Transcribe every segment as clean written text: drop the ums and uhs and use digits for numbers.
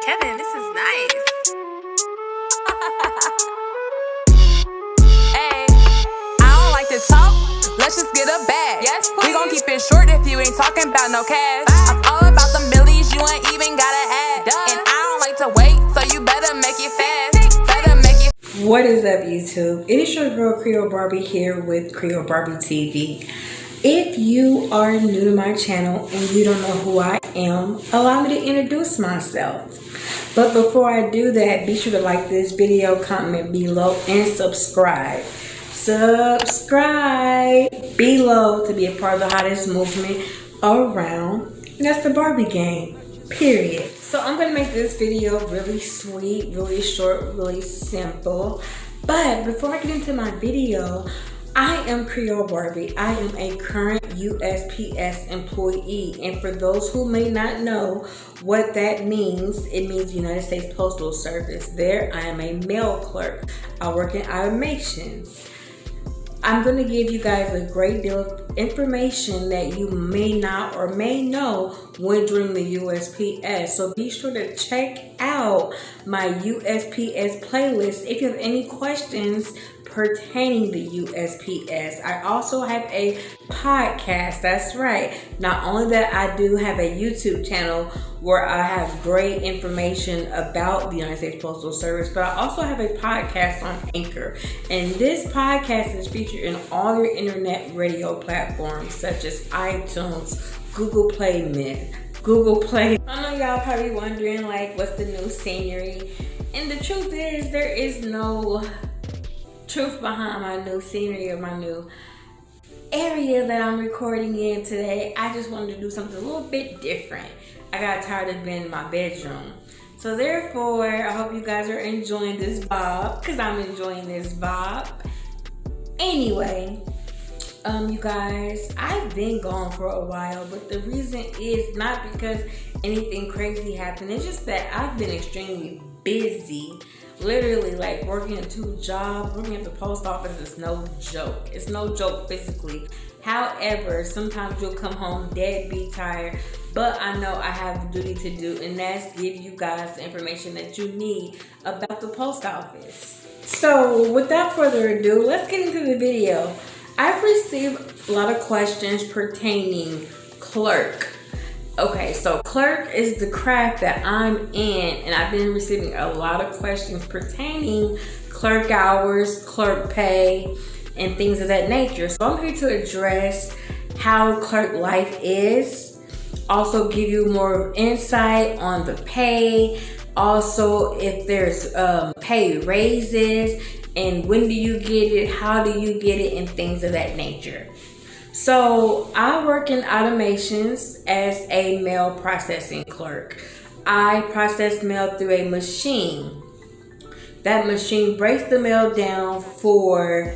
Kevin, this is nice. Hey, I don't like to talk. Let's just get a bag. Yes, please. We gon' keep it short if you ain't talking about no cash. I'm all about the millies, you ain't even gotta add. And I don't like to wait, so you better make it fast. Better make it. What is up, YouTube? It is your girl Creole Barbie here with Creole Barbie TV. If you are new to my channel and you don't know who I am, allow me to introduce myself. But before I do that, be sure to like this video, comment below, and subscribe. Subscribe below to be a part of the hottest movement around. And that's the Barbie game, period. So I'm going to make this video really sweet, really short, really simple. But before I get into my video, I am Creole Barbie. I am a current USPS employee. And for those who may not know what that means, it means United States Postal Service. There, I am a mail clerk. I work in automations. I'm going to give you guys a great deal of information that you may not or may know when joining the USPS. So be sure to check out my USPS playlist if you have any questions pertaining to USPS. I also have a podcast. That's right. Not only that, I do have a YouTube channel where I have great information about the United States Postal Service, but I also have a podcast on Anchor. And this podcast is featured in all your internet radio platforms such as iTunes, Google Play. I know y'all probably wondering like what's the new scenery, and the truth is there is no truth behind my new scenery or my new area that I'm recording in today. I just wanted to do something a little bit different. I got tired of being in my bedroom. So therefore, I hope you guys are enjoying this vibe, because I'm enjoying this vibe. Anyway, you guys, I've been gone for a while, but the reason is not because anything crazy happened. It's just that I've been extremely busy. Literally, like working 2 jobs, working at the post office is no joke. It's no joke physically. However, sometimes you'll come home deadbeat tired, but I know I have a duty to do, and that's give you guys the information that you need about the post office. So without further ado, let's get into the video. I've received a lot of questions pertaining clerk. Okay, so clerk is the craft that I'm in, and I've been receiving a lot of questions pertaining clerk hours, clerk pay, and things of that nature. So I'm here to address how clerk life is, also give you more insight on the pay, also if there's pay raises, and when do you get it, how do you get it, and things of that nature. So I work in automations as a mail processing clerk. I process mail through a machine. That machine breaks the mail down for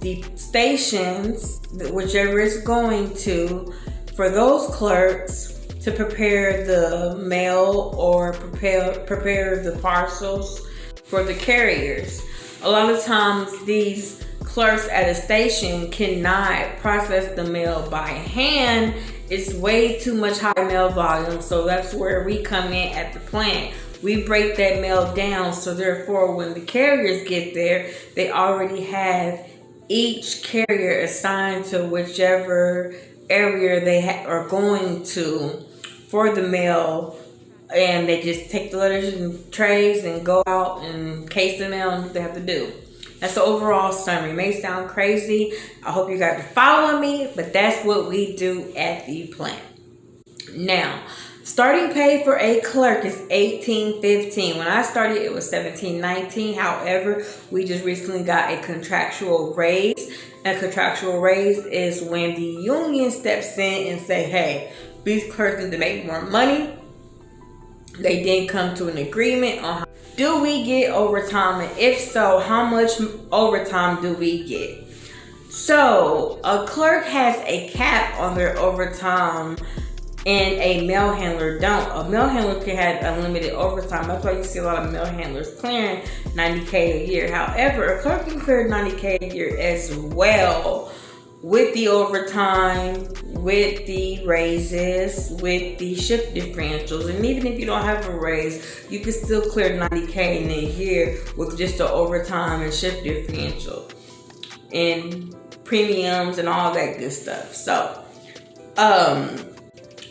the stations, whichever it's going to, for those clerks to prepare the mail or prepare the parcels for the carriers. A lot of times these clerks at a station cannot process the mail by hand. It's way too much high mail volume, so that's where we come in at the plant. We break that mail down, so therefore when the carriers get there, they already have each carrier assigned to whichever area they are going to for the mail, and they just take the letters and trays and go out and case the mail and what they have to do. That's the overall summary. It may sound crazy. I hope you guys are following me, but that's what we do at the plant. Now, starting pay for a clerk is $18.15. When I started, it was $17.19. However, we just recently got a contractual raise. A contractual raise is when the union steps in and say, hey, these clerks need to make more money. They didn't come to an agreement on do we get overtime, and if so, how much overtime do we get? So a clerk has a cap on their overtime and a mail handler don't. A mail handler can have unlimited overtime. That's why you see a lot of mail handlers clearing $90K a year. However, a clerk can clear $90K a year as well. with the overtime, with the raises, with the shift differentials. And even if you don't have a raise, you can still clear 90K in a year with just the overtime and shift differential and premiums and all that good stuff. So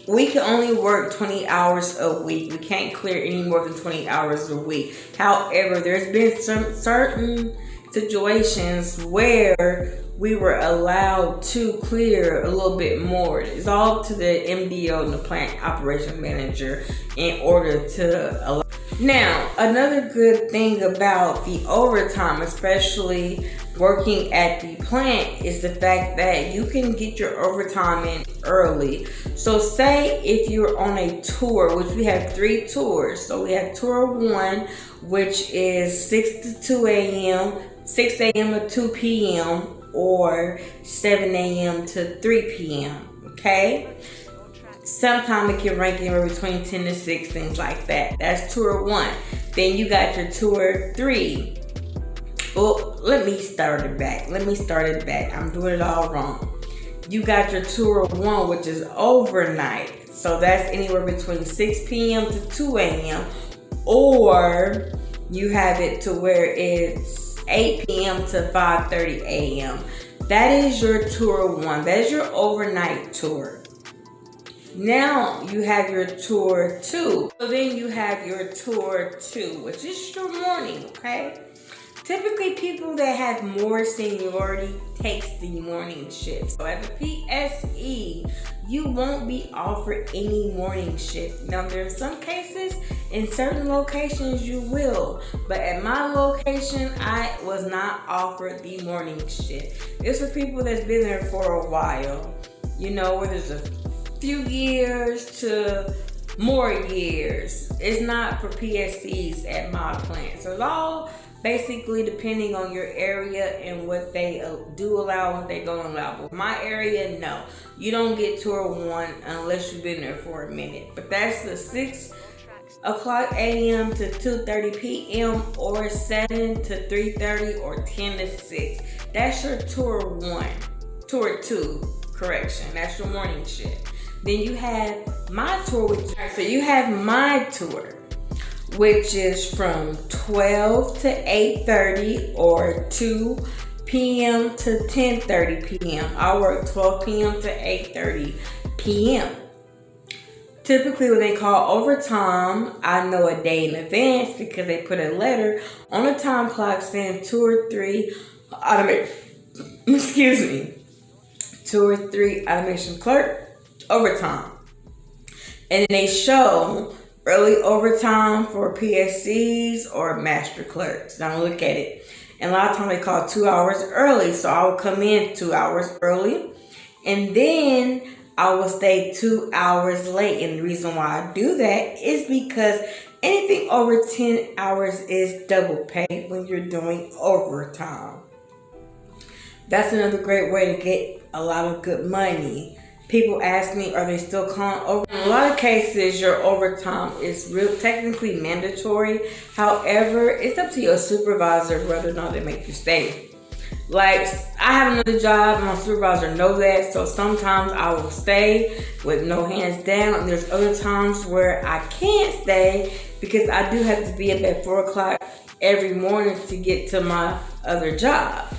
we can only work 20 hours a week. We can't clear any more than 20 hours a week. However, there's been some certain situations where we were allowed to clear a little bit more. It's all up to the MDO and the plant operation manager in order to allow. Now, another good thing about the overtime, especially working at the plant, is the fact that you can get your overtime in early. So say if you're on a tour, which we have 3 tours. So we have tour 1, which is 6 to 2 a.m., 6 a.m. to 2 p.m., or 7 a.m. to 3 p.m. Okay? Sometimes it can rank anywhere between 10 to 6, things like that. That's tour 1. Then you got your tour 3. Well, let me start it back. I'm doing it all wrong. You got your tour 1, which is overnight. So that's anywhere between 6 p.m. to 2 a.m. Or you have it to where it's 8 p.m. to 5:30 a.m. That is your tour 1. That is your overnight tour. Now you have your tour 2. So then you have your tour 2, which is your morning, okay? Typically, people that have more seniority takes the morning shift. So as a PSE, you won't be offered any morning shift. Now, there are some cases, in certain locations, you will. But at my location, I was not offered the morning shift. It's for people that's been there for a while. You know, where there's a few years to more years. It's not for PSCs at my plant. So it's all basically depending on your area and what they do allow and what they don't allow. With my area, no. You don't get tour 1 unless you've been there for a minute. But that's the 6 o'clock a.m. to 2:30 p.m. or 7 to 3:30 or 10 to 6. That's your tour 1. Tour 2, correction. That's your morning shift. Then you have my tour, so you have my tour, which is from 12 to 8:30 or 2 p.m. to 10:30 p.m. I work 12 p.m. to 8:30 p.m. Typically, when they call overtime, I know a day in advance because they put a letter on the time clock saying tour 3 tour 3 automation clerk overtime. And then they show early overtime for PSCs or master clerks. Now look at it. And a lot of times they call 2 hours early. So I will come in 2 hours early. And then I will stay 2 hours late. And the reason why I do that is because anything over 10 hours is double pay when you're doing overtime. That's another great way to get a lot of good money. People ask me, are they still calling over? In a lot of cases, your overtime is technically mandatory. However, it's up to your supervisor whether or not they make you stay. Like, I have another job, and my supervisor knows that, so sometimes I will stay with no hands down, and there's other times where I can't stay because I do have to be up at 4 o'clock every morning to get to my other job.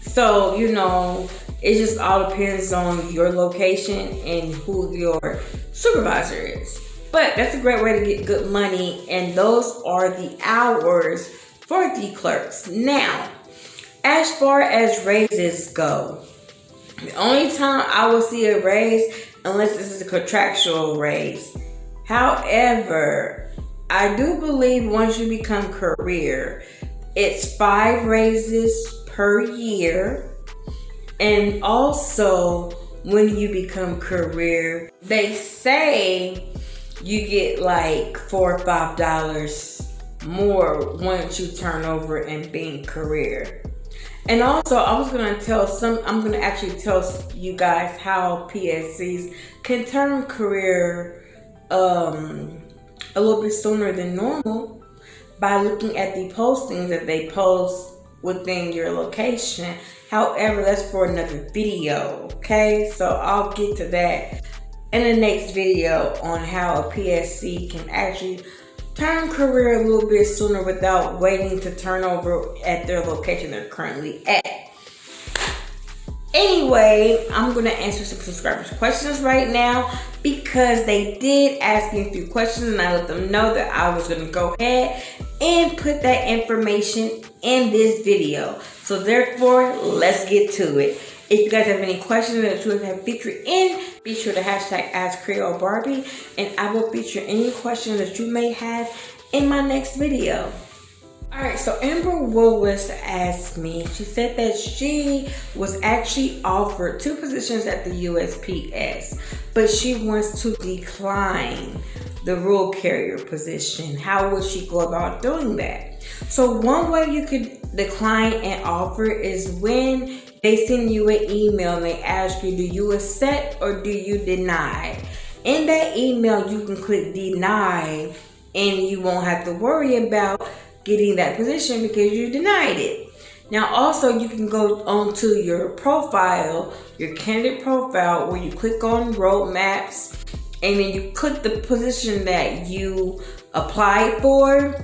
So, you know, it just all depends on your location and who your supervisor is. But that's a great way to get good money, and those are the hours for the clerks. Now, as far as raises go, the only time I will see a raise, unless this is a contractual raise. However, I do believe once you become career, it's 5 raises per year. And also, when you become career, they say you get like $4 or $5 more once you turn over and being career. And also, I'm gonna actually tell you guys how PSCs can turn career a little bit sooner than normal by looking at the postings that they post within your location. However, that's for another video, okay? So I'll get to that in the next video on how a PSC can actually turn career a little bit sooner without waiting to turn over at their location they're currently at. Anyway, I'm going to answer some subscribers' questions right now because they did ask me a few questions and I let them know that I was going to go ahead and put that information in this video. So therefore, let's get to it. If you guys have any questions that you would have featured in, be sure to hashtag Ask Creole Barbie, and I will feature any questions that you may have in my next video. Alright, so Amber Willis asked me, she said that she was actually offered 2 positions at the USPS, but she wants to decline the rural carrier position. How would she go about doing that? So one way you could decline an offer is when they send you an email and they ask you, do you accept or do you deny? In that email, you can click deny and you won't have to worry about getting that position because you denied it. Now also you can go onto your profile, your candidate profile, where you click on roadmaps and then you click the position that you applied for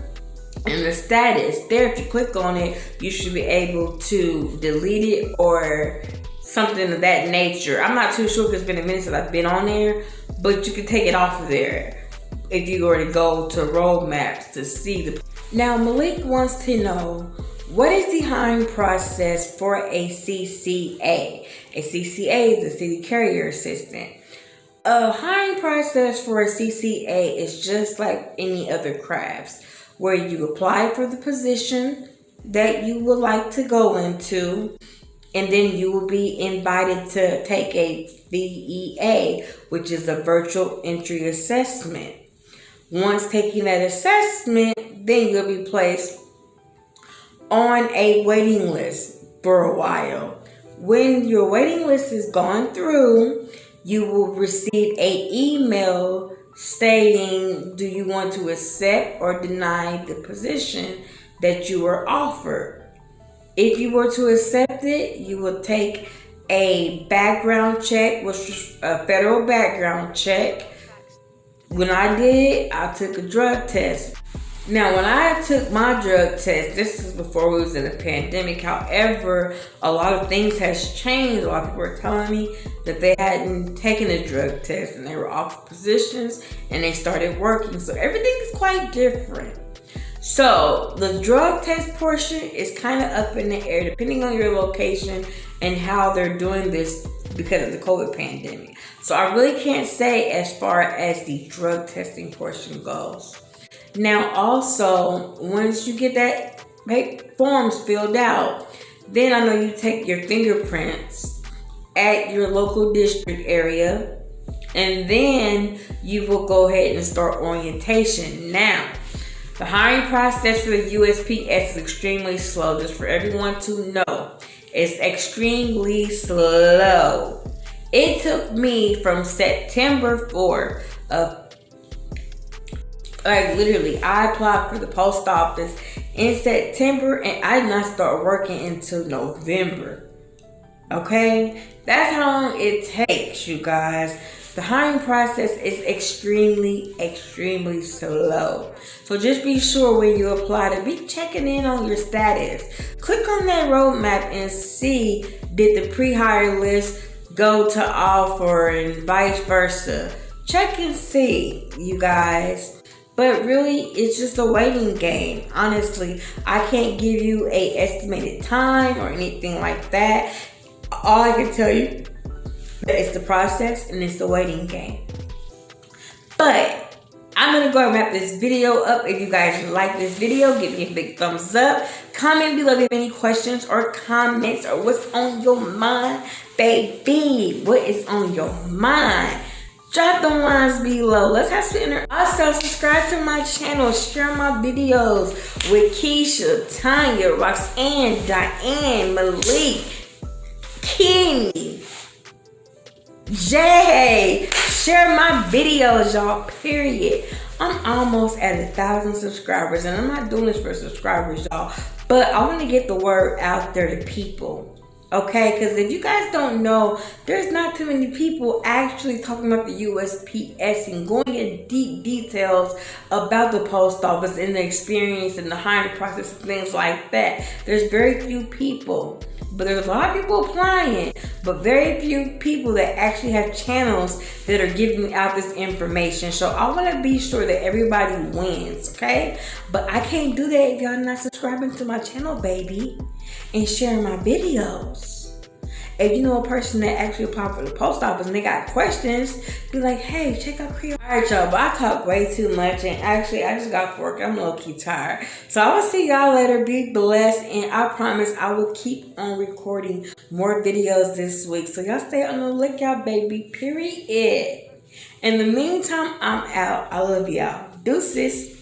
and the status. There, if you click on it, you should be able to delete it or something of that nature. I'm not too sure because it's been a minute since I've been on there, but you can take it off of there if you were to go to roadmaps to see the. Now, Malik wants to know, what is the hiring process for a CCA? A CCA is a city carrier assistant. A hiring process for a CCA is just like any other crafts, where you apply for the position that you would like to go into, and then you will be invited to take a VEA, which is a virtual entry assessment. Once taking that assessment, then you'll be placed on a waiting list for a while. When your waiting list is gone through, you will receive an email stating, do you want to accept or deny the position that you were offered? If you were to accept it, you will take a background check, which is a federal background check. When I did it, I took a drug test. Now, when I took my drug test, this is before we was in a pandemic. However, a lot of things has changed. A lot of people were telling me that they hadn't taken a drug test and they were off positions and they started working. So everything is quite different. So the drug test portion is kind of up in the air depending on your location and how they're doing this because of the COVID pandemic. So I really can't say as far as the drug testing portion goes. Now also, once you get that forms filled out, then I know you take your fingerprints at your local district area, and then you will go ahead and start orientation. Now, the hiring process for the USPS is extremely slow, just for everyone to know. It's extremely slow. It took me from September 4th of, literally, I applied for the post office in September and I did not start working until November. Okay? That's how long it takes, you guys. The hiring process is extremely, extremely slow. So just be sure when you apply to be checking in on your status. Click on that roadmap and see, did the pre-hire list go to offer and vice versa. Check and see, you guys. But really, it's just a waiting game. Honestly, I can't give you a estimated time or anything like that. All I can tell you, it's the process and it's the waiting game. But I'm gonna go and wrap this video up. If you guys like this video, give me a big thumbs up. Comment below if you have any questions or comments or what's on your mind, baby. What is on your mind? Drop them lines below. Let's have some inner. Also, subscribe to my channel. Share my videos with Keisha, Tanya, Roxanne, Diane, Malik, Kenny, Jay. Share my videos, y'all. Period. I'm almost at 1,000 subscribers, and I'm not doing this for subscribers, y'all. But I want to get the word out there to people. Okay, because if you guys don't know, there's not too many people actually talking about the USPS and going in deep details about the post office and the experience and the hiring process and things like that. There's very few people, but there's a lot of people applying, but very few people that actually have channels that are giving out this information. So I want to be sure that everybody wins, okay? But I can't do that if y'all not subscribing to my channel, baby, and sharing my videos. If you know a person that actually applied for the post office and they got questions, be like, hey, check out Creole. Alright, y'all, but I talk way too much, and actually I just got work. I'm low-key tired. So I will see y'all later. Be blessed, and I promise I will keep on recording more videos this week. So y'all stay on the lookout, baby. Period. In the meantime, I'm out. I love y'all. Deuces.